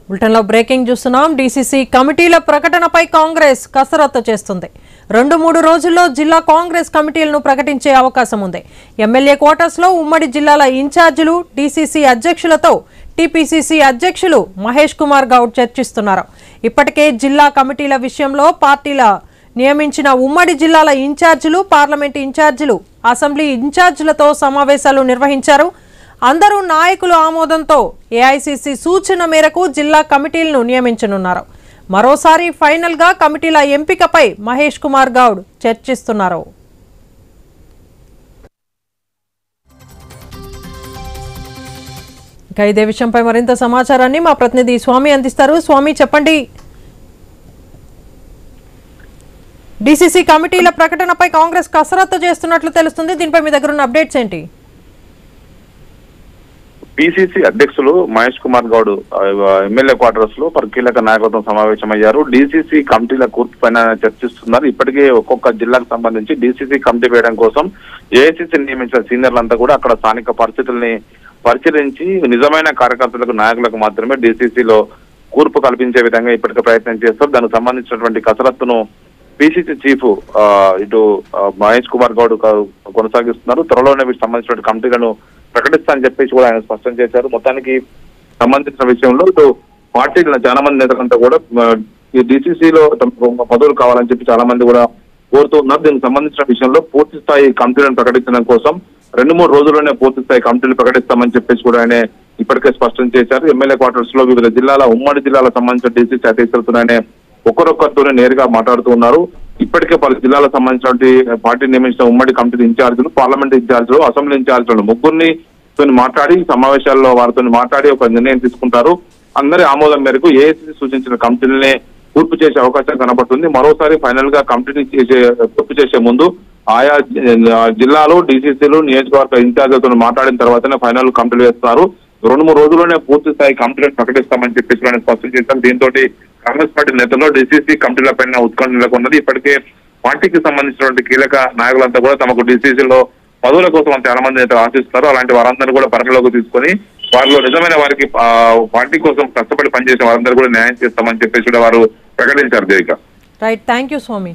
బులెటిన్లో బ్రేకింగ్ చూస్తున్నాం. డీసీసీ కమిటీల ప్రకటనపై కాంగ్రెస్ కసరత్తు చేస్తుంది. 2-3 రోజుల్లో జిల్లా కాంగ్రెస్ కమిటీలను ప్రకటించే అవకాశం ఉంది. ఎమ్మెల్యే క్వార్టర్స్లో ఉమ్మడి జిల్లాల ఇన్ఛార్జీలు డీసీసీ అధ్యక్షులతో టీపీసీసీ అధ్యక్షులు మహేష్ కుమార్ గౌడ్ చర్చిస్తున్నారు. ఇప్పటికే జిల్లా కమిటీల విషయంలో పార్టీల నియమించిన ఉమ్మడి జిల్లాల ఇన్ఛార్జీలు, పార్లమెంటు ఇన్ఛార్జీలు, అసెంబ్లీ ఇన్ఛార్జీలతో సమావేశాలు నిర్వహించారు. అందరూ నాయకుల ఆమోదంతో ఏఐసీసీ సూచన మేరకు జిల్లా కమిటీలను నియమించనున్నారు. మరోసారి ఫైనల్ గా కమిటీల ఎంపికపై మహేష్ కుమార్ గౌడ్ చర్చిస్తున్నారు. ఇక ఇదే విషయంపై మరింత సమాచారాన్ని మా ప్రతినిధి స్వామి అందిస్తారు. స్వామి, చెప్పండి. డీసీసీ కమిటీల ప్రకటనపై కాంగ్రెస్ కసరత్తు చేస్తున్నట్లు తెలుస్తుంది. దీనిపై మీ దగ్గర ఉన్న అప్డేట్స్ ఏంటి? పిసిసి అధ్యక్షులు మహేష్ కుమార్ గౌడ్ ఎమ్మెల్యే క్వార్టర్స్ లో కీలక నాయకత్వం సమావేశమయ్యారు. డీసీసీ కమిటీల కూర్పు పైన చర్చిస్తున్నారు. ఇప్పటికే ఒక్కొక్క జిల్లాకు సంబంధించి డీసీసీ కమిటీ వేయడం కోసం ఏఐసీసీ నియమించిన సీనియర్లంతా కూడా అక్కడ స్థానిక పరిస్థితుల్ని పరిశీలించి నిజమైన కార్యకర్తలకు, నాయకులకు మాత్రమే డీసీసీలో కూర్పు కల్పించే విధంగా ఇప్పటికే ప్రయత్నం చేస్తారు. దానికి సంబంధించినటువంటి కసరత్తును పిసిసి చీఫ్ ఇటు మహేష్ కుమార్ గౌడ్ కొనసాగిస్తున్నారు. త్వరలోనే వీటికి సంబంధించిన కమిటీలను ప్రకటిస్తా అని చెప్పేసి కూడా ఆయన స్పష్టం చేశారు. మొత్తానికి సంబంధించిన విషయంలో ఇటు పార్టీల చాలా మంది నేతలంతా కూడా ఈ డీసీసీలో పదవులు కావాలని చెప్పి చాలా మంది కూడా కోరుతూ ఉన్నారు. దీనికి సంబంధించిన విషయంలో పూర్తి స్థాయి కమిటీలను ప్రకటించడం కోసం 2-3 రోజుల్లోనే పూర్తి స్థాయి కమిటీలు ప్రకటిస్తామని చెప్పేసి కూడా ఆయన ఇప్పటికే స్పష్టం చేశారు. ఎమ్మెల్యే క్వార్టర్స్ లో వివిధ జిల్లాల, ఉమ్మడి జిల్లాలకు సంబంధించిన డీసీసీ అధ్యక్షులతోనే ఒకరొక్కరితోనే నేరుగా మాట్లాడుతూ ఉన్నారు. ఇప్పటికే పలు జిల్లాలకు సంబంధించినటువంటి పార్టీ నియమించిన ఉమ్మడి కమిటీ ఇన్ఛార్జీలు, పార్లమెంట్ ఇన్ఛార్జీలు, అసెంబ్లీ ఇన్ఛార్జీలు ముగ్గురిని మాట్లాడి సమావేశాల్లో వారితో మాట్లాడి ఒక నిర్ణయం తీసుకుంటారు. అందరి ఆమోదం మేరకు ఏఐసీసీ సూచించిన కమిటీలనే పూర్తి చేసే అవకాశం కనబడుతుంది. మరోసారి ఫైనల్ గా కమిటీని పూర్తి చేసే ముందు ఆయా జిల్లాలు, డీసీసీలు, నియోజకవర్గ ఇన్ఛార్జీలతో మాట్లాడిన తర్వాతనే ఫైనల్ కమిటీలు వేస్తున్నారు. 2-3 రోజుల్లోనే పూర్తి స్థాయి కమిటీలను ప్రకటిస్తామని చెప్పేసి స్పష్టం చేశారు. దీంతో కాంగ్రెస్ పార్టీ నేతల్లో డీసీసీ కమిటీల పైన ఉత్కంఠ నెలకొన్నది. ఇప్పటికే పార్టీకి సంబంధించినటువంటి కీలక నాయకులంతా కూడా తమకు డీసీసీలో పదవుల కోసం చాలా మంది నేతలు ఆశిస్తారు. అలాంటి వారందరూ కూడా పరిగణలోకి తీసుకొని వారిలో నిజమైన వారికి పార్టీ కోసం కష్టపడి పనిచేసే వారందరూ కూడా న్యాయం చేస్తామని చెప్పేసి కూడా వారు ప్రకటించారు. Right, thank you Swamy.